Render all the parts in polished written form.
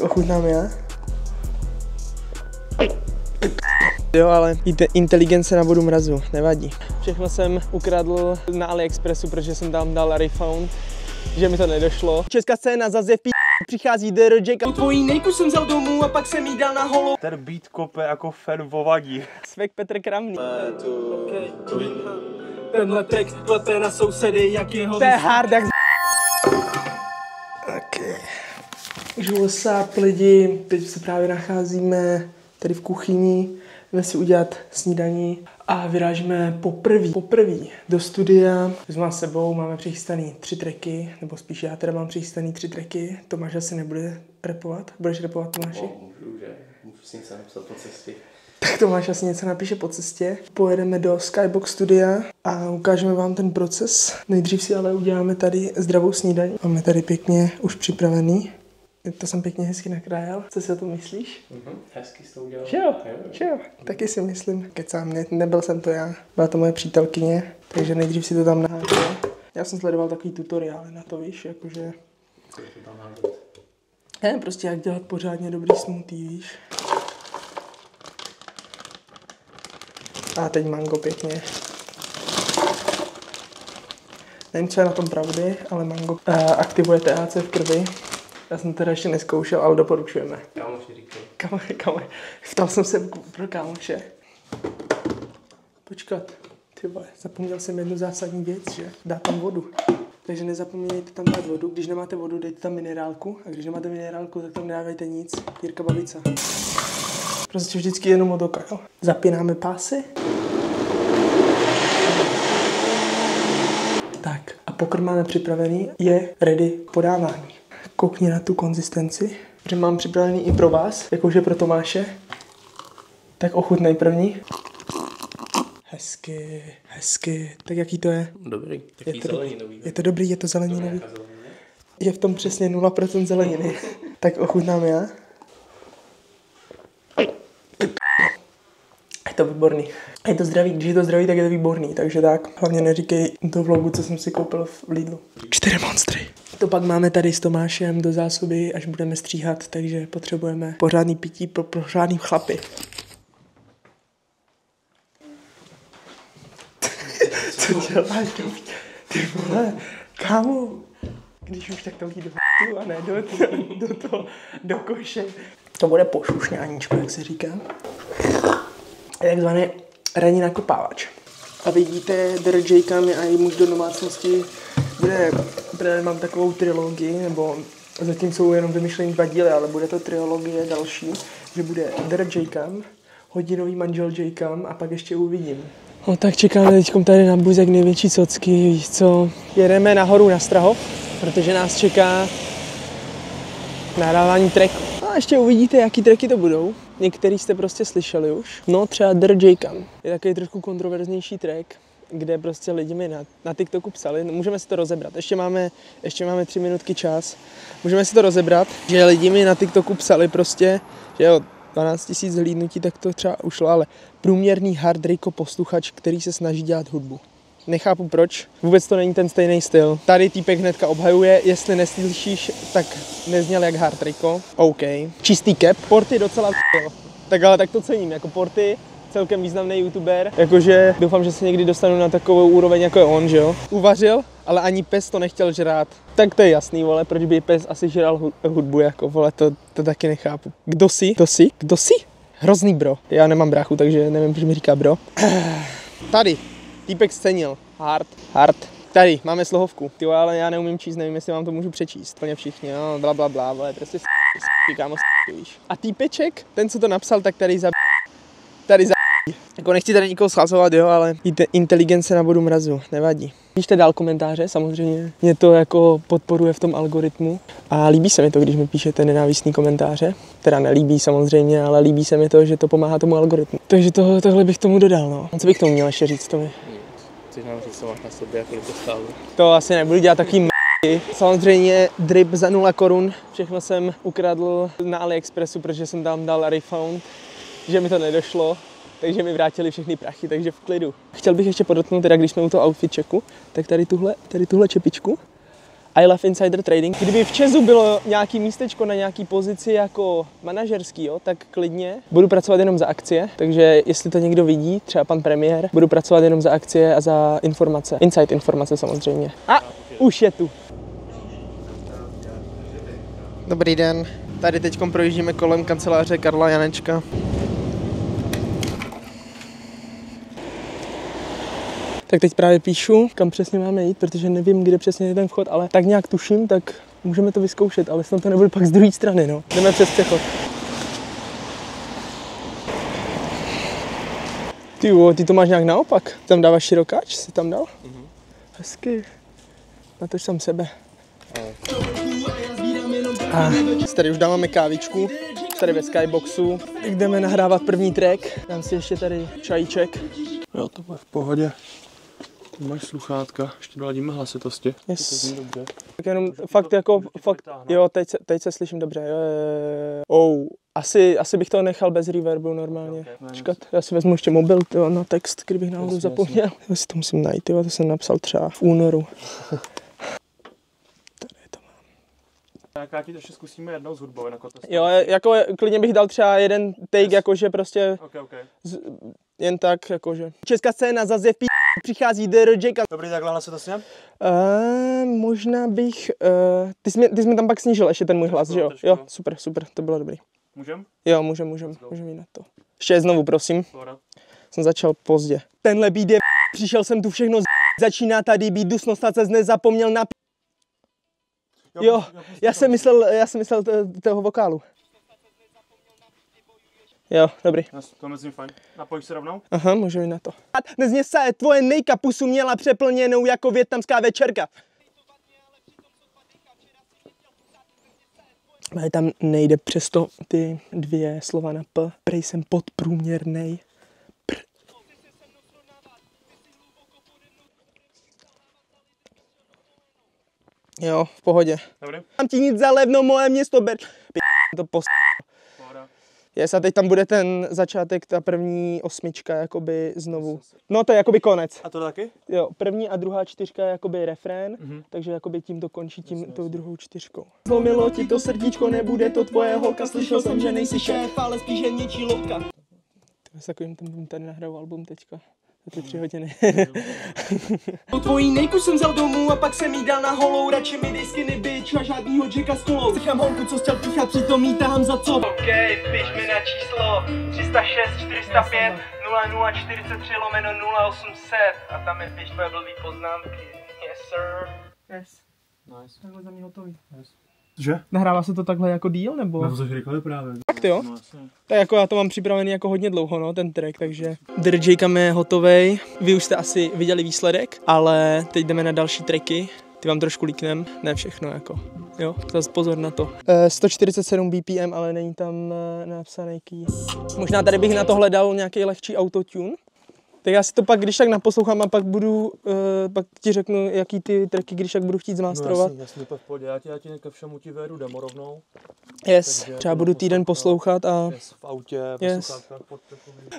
Ochutnám já. Jo, ale inteligence na vodu mrazu, nevadí. Všechno jsem ukradl na AliExpressu, protože jsem tam dal refund, že mi to nedošlo. Česká scéna zase v přichází DJ. Tvojí nejku jsem vzal domů a pak jsem jí dal na holo. Ten beat kope jako fen vovadí. Svek Petr Kramný. Tenhle text plete na sousedy, jak jeho... To je hard, jak okay. Už WhatsApp lidi, teď se právě nacházíme tady v kuchyni. Jdeme si udělat snídaní a vyrážíme poprvé do studia. S s sebou máme přichystaný 3 tracky, nebo spíš já teda mám přichystaný 3 tracky. Tomáš asi nebude rapovat. Budeš rapovat, Tomáši? Můžu, že? Můžu si něco napsat po cestě. Tak Tomáš asi něco napíše po cestě. Pojedeme do Skybox studia a ukážeme vám ten proces. Nejdřív si ale uděláme tady zdravou snídaní. Máme tady pěkně už připravený. To jsem pěkně hezky nakrájel. Co si o tom myslíš? Hezky jsi to udělal. Jo, taky si myslím. Kecám, nebyl jsem to já. Byla to moje přítelkyně, takže nejdřív si to tam nahážeme. Já jsem sledoval takový tutoriály na to, víš, jakože... Co to tam hážet? Ne, prostě jak dělat pořádně dobrý smoothie, víš. A teď mango pěkně. Nevím, co je na tom pravdy, ale mango aktivuje THC v krvi. Já jsem teda ještě neskoušel, ale doporučujeme. Kámoši říkají. Kámo, ptal jsem se pro kámoše. Počkat, ty vole, zapomněl jsem jednu zásadní věc, že dá tam vodu. Takže nezapomeňte tam dát vodu. Když nemáte vodu, dejte tam minerálku. A když nemáte minerálku, tak tam nedávejte nic. Jirka Babica. Prostě vždycky jenom od oka, jo. Zapínáme pásy. Tak, a pokrm máme připravený, je ready k podávání. Koukni na tu konzistenci, že mám připravený i pro vás, jakože pro Tomáše. Tak ochutnej první. Hezky. Tak jaký to je? Dobrý. Takový zeleninový. Je to dobrý, je to zeleninový. Je v tom přesně 0% zeleniny. Tak ochutnám já. Je to výborný. Je to zdravý, když je to zdravý, tak je to výborný. Takže tak, hlavně neříkej do vlogu, co jsem si koupil v Lidlu. 4 monstry. To pak máme tady s Tomášem do zásoby, až budeme stříhat, takže potřebujeme pořádný pití pro pořádný chlapy. Co děláš? Ty vole, kámo. Když už tak to lí do a ne do koše. To bude pošušňáníčko, jak se říká. Takzvaný ranní nakopávač. A vidíte, DJ Kam a její muž do domácnosti mám takovou trilogii, nebo zatím jsou jenom vymyšlený 2 díly, ale bude to trilogie další, že bude DJ Kam, hodinový manžel J Kam a pak ještě uvidím. No tak čekáme teďkom tady na Buzek největší socky, víš co? Jedeme nahoru na Strahov, protože nás čeká nahrávání tracku. A ještě uvidíte, jaký tracky to budou. Některý jste prostě slyšeli už. No třeba DJ Kam je takový trošku kontroverznější track, kde prostě lidi mi na TikToku psali, no, můžeme si to rozebrat, ještě máme 3 minutky čas, můžeme si to rozebrat, že lidi mi na TikToku psali prostě, že jo, 12 000 zhlídnutí, tak to třeba ušlo, ale průměrný hard rayko posluchač, který se snaží dělat hudbu. Nechápu proč, vůbec to není ten stejný styl. Tady týpek hnedka obhajuje, jestli neslyšíš, tak nezněl jak hard rayko. OK. Čistý cap, Porty docela tak ale tak to cením, jako Porty, celkem významný youtuber, jakože doufám, že se někdy dostanu na takovou úroveň, jako je on, že jo. Uvařil, ale ani pes to nechtěl žrát. Tak to je jasný, vole, proč by pes asi žral hudbu, jako, vole, to taky nechápu. Kdo jsi? Hrozný bro. Já nemám bráchu, takže nevím, proč mi říká bro. Tady, týpek scenil. Hard. Tady, máme slohovku. Ty ale já neumím číst, nevím, jestli vám to můžu přečíst. Plně všichni, no, blablabla, vole, prostě kámo, víš. A týpeček, ten, co to napsal, tak tady jako nechci tady nikoho schazovat, jo, ale inteligence na vodu mrazu, nevadí. Píšte dál komentáře, samozřejmě. Mě to jako podporuje v tom algoritmu a líbí se mi to, když mi píšete nenávistný komentáře. Teda nelíbí samozřejmě, ale líbí se mi to, že to pomáhá tomu algoritmu. Takže tohle bych tomu dodal, no. Co bych tomu měl ještě říct, Tomi? Chceš nám říct, co máš na sobě, kolik to stálo? To asi nebudu dělat takový Samozřejmě drip za 0 korun. Všechno jsem ukradl na AliExpressu, protože jsem tam dal refund, že mi to nedošlo. Takže mi vrátili všechny prachy, takže v klidu. Chtěl bych ještě podotknout, teda když jsme u toho outfit checku, tak tady tuhle čepičku. I love insider trading. Kdyby v Česu bylo nějaký místečko na nějaký pozici jako manažerský, jo, tak klidně budu pracovat jenom za akcie, takže jestli to někdo vidí, třeba pan premiér, budu pracovat jenom za akcie a za informace. Inside informace samozřejmě. A už je tu. Dobrý den. Tady teď projíždíme kolem kanceláře Karla Janečka. Tak teď právě píšu, kam přesně máme jít, protože nevím, kde přesně je ten vchod, ale tak nějak tuším, tak můžeme to vyzkoušet, ale snad to nebude pak z druhé strany, no. Jdeme přes přechod. Ty to máš nějak naopak. Tam dáváš širokáč, jsi tam dal? Hezky. Natoč sám sebe. A tady už dáváme kávičku, tady ve Skyboxu. Tak jdeme nahrávat první track, dám si ještě tady čajíček. Jo, to bude v pohodě. Tu máš sluchátka, ještě doladíme hlasitosti. Yes. To zní dobře. Tak jenom fakt jako, fakt, jo, teď se slyším dobře, jo. Asi bych to nechal bez reverbu normálně. Počkat, já si vezmu ještě mobil na text, kdybych náhodou zapomněl. Já si to musím najít, to jsem napsal třeba v únoru. Tak já ti ještě zkusíme jednou s hudbou, jako to. Jo, jako klidně bych dal třeba jeden take, jakože prostě Okay. jen tak, jakože. Česká scéna zase v přichází DRJka. Dobrý, takhle hlasitosti? Možná bych, ty jsi mi tam pak snížil ještě ten můj hlas, že jo? Jo, super, to bylo dobrý. Můžem? Jo, můžeme jít na to. Ještě znovu, prosím. Dobre. Jsem začal pozdě. Tenhle beat je přišel jsem tu všechno začíná tady být dusno, snad se nezapomněl na Jo, já jsem myslel toho vokálu. Jo, dobrý. To mezi fajn. Napojíš se rovnou? Aha, můžu jít na to. Dnes se tvoje nejka pusu měla přeplněnou jako vietnamská večerka. Ale tam nejde přesto ty dvě slova na P. Prej jsem podprůměrnej. Jo, v pohodě. Dobrý. Mám ti nic za levno, moje město ber... to Yes, a teď tam bude ten začátek, ta první osmička, jakoby znovu. No to je jakoby konec. A to taky? Jo, první a druhá čtyřka je jakoby refrén, takže jakoby tím to končí tou druhou čtyřkou. Zlomilo ti to srdíčko, nebude to tvoje holka, slyšel jsem, že nejsi šéf, ale spíš jen něčí louka. S takovým tam tady nahrál album teďka. Za ty 3 hodiny. Tvojí nejku jsem vzal domů a pak jsem jí dal na holou. Radši mi dej skinny bitch a žádnýho Jacka s kolou. Slychám holku, co chtěl píchat, přitom jí tahám za co. OK, piš mi na číslo 306 405 0043 lomeno 0800 a tam je piš tvoje blbý poznámky. Yes sir. Yes. Nice. Takhle za mě hotový. Nice. Že? Nahrává se to takhle jako díl, nebo? No to jsi říkali právě. Fakt jo? No, jasně. Tak jako já to mám připravený jako hodně dlouho, no, ten track, takže DRJkam je hotovej. Vy už jste asi viděli výsledek, ale teď jdeme na další tracky. Ty vám trošku líknem, ne všechno jako, jo, zase pozor na to. 147 BPM, ale není tam napsaný key. Možná tady bych na to hledal nějaký lehčí autotune. Tak já si to pak, když tak naposlouchám a pak budu, pak ti řeknu, jaký ty tracky, když tak budu chtít zmástrovat. No jasně, v pohodě, já ti ke všemu ti vedu demo rovnou. Yes, třeba budu týden poslouchat a... Yes, v autě, yes.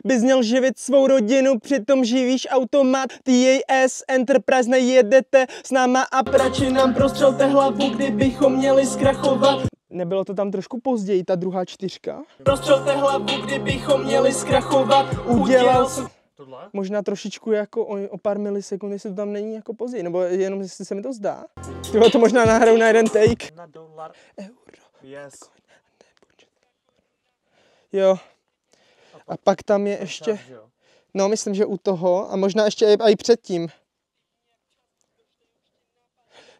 Bys měl živit svou rodinu, přitom živíš automat. TAS Enterprise nejedete s náma a radši nám prostřelte hlavu, kdybychom měli zkrachovat. Nebylo to tam trošku později, ta druhá čtyřka? Prostřelte hlavu, kdybychom měli zkrachovat. Udělal Tohle? Možná trošičku jako o pár milisekund, jestli to tam není jako později, nebo jenom jestli se mi to zdá. Tyhle to možná nahraju na jeden take. Na dolar. Euro. Yes. Jo. A pak tam je ještě, no myslím, že u toho a možná ještě i předtím.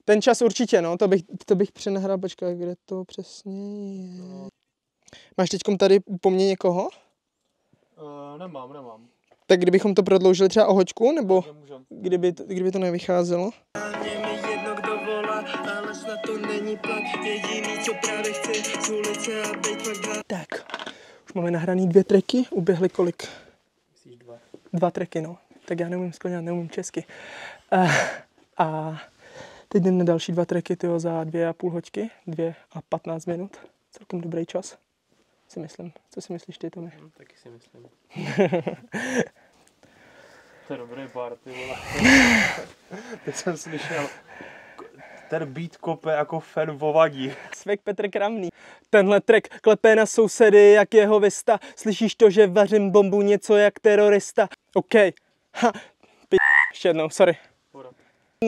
Ten čas určitě, no, to bych přenahrál, počkej, kde to přesně je. Máš teďkom tady po mně někoho? Nemám. Tak kdybychom to prodloužili třeba o hoďku, nebo kdyby to nevycházelo? Tak, už máme nahraný 2 tracky, uběhly kolik? Myslíš 2? 2 tracky, no. Tak já neumím skloňovat, neumím česky. A teď jdem na další 2 tracky, tyjo, za 2,5 hoďky, 2 a 15 minut. Celkem dobrý čas, si myslím. Co si myslíš ty, Tomi? Taky si myslím. To je dobrý party, vole. Teď jsem slyšel Ten beat kope jako fen vovadí. Svek Petr Kramný. Tenhle track klepe na sousedy jak jeho vista. Slyšíš to, že vařím bombu něco jak terorista. OK. Ha. Ještě jednou, sorry.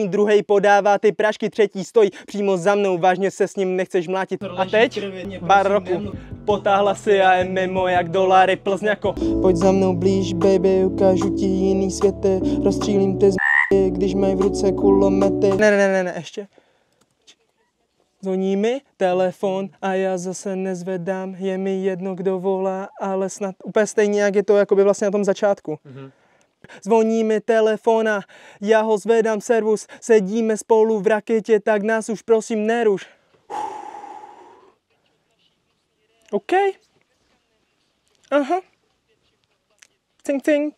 Druhej podává ty prášky, třetí stojí přímo za mnou, vážně se s ním nechceš mlátit. A teď? Bar roku. Potáhla si a je mimo jak dolary Plzňako. Pojď za mnou blíž, baby, ukážu ti jiný světy. Rozstřílím ty když mají v ruce kulomety. Ne, ještě. Zvoní mi telefon a já zase nezvedám, je mi jedno, kdo volá, ale snad úplně stejně, jak je to jakoby vlastně na tom začátku. Zvoní mi telefon a já ho zvedám, servus, sedíme spolu v raketě, tak nás už prosím neruš. OK. Aha. Ting ting.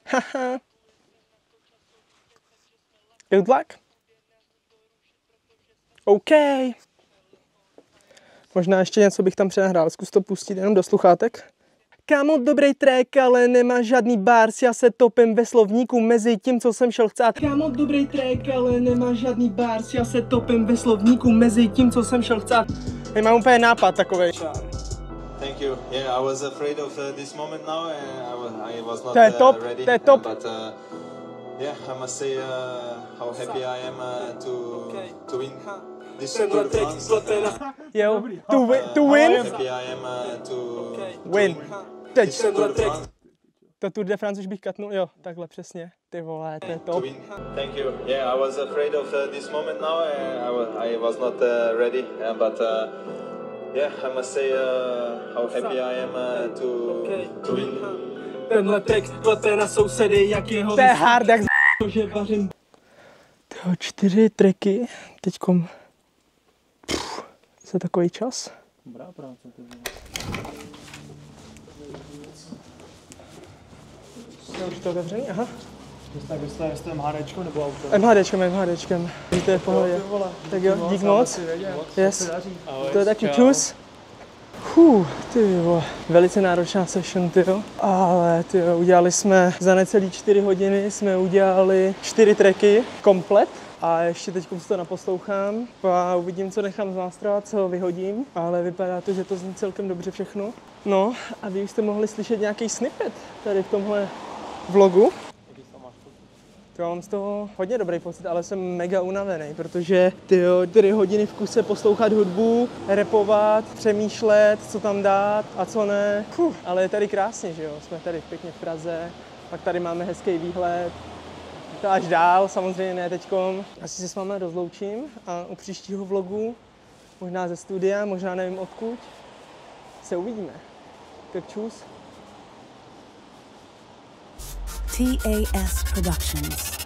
Haha. Good luck. OK. Možná ještě něco bych tam přenahrál, zkus to pustit jenom do sluchátek. Kámo, dobrý track, ale nemá žádný bars, já se topím ve slovníku mezi tím, co jsem šel chcát. Kámo, dobrý track, ale nemá žádný bars, já se topím ve slovníku mezi tím, co jsem šel chcát. Já mám úplně nápad takovej. Thank you. Yeah, I was afraid of this moment now, and I was not To je top, ready. to je top. But yeah, I must say how happy I am to win this Tour de France. Jo, to win. Happy I am to Win. Teď. Tour de France. To Tour de France už bych katnul, jo, takhle přesně. Ty vole, to je To top. win. Thank you. Yeah, I was afraid of this moment now, and I was not ready. But yeah, I must say how happy I am to win. Tenhle text klepe na sousedy, jak jeho... To je hard, jak to, že vařím. Tyjo, 4 tracky, teďkom... Za takový čas. Dobrá práce. Je už to otevřený? Aha. Jste MHDčko nebo auto? MHDčkem. To je v pohodě. Tak jo, dík moc. Yes. To je taky čus. Ty vole, velice náročná session, tyjo. Ale tyjo, udělali jsme za necelý 4 hodiny, jsme udělali 4 tracky komplet. A ještě teď si to naposlouchám a uvidím, co nechám zmástrovat, co vyhodím. Ale vypadá to, že to zní celkem dobře všechno. No a vy už jste mohli slyšet nějaký snippet tady v tomhle vlogu. Já mám z toho hodně dobrý pocit, ale jsem mega unavený, protože tyjo, 4 hodiny v kuse poslouchat hudbu, rapovat, přemýšlet, co tam dát a co ne. Ale je tady krásně, že jo, jsme tady pěkně v Praze, pak tady máme hezký výhled. To až dál, samozřejmě ne teďkom. Asi se s vámi rozloučím a u příštího vlogu, možná ze studia, možná nevím odkud, se uvidíme. Tak čus. TAS Productions.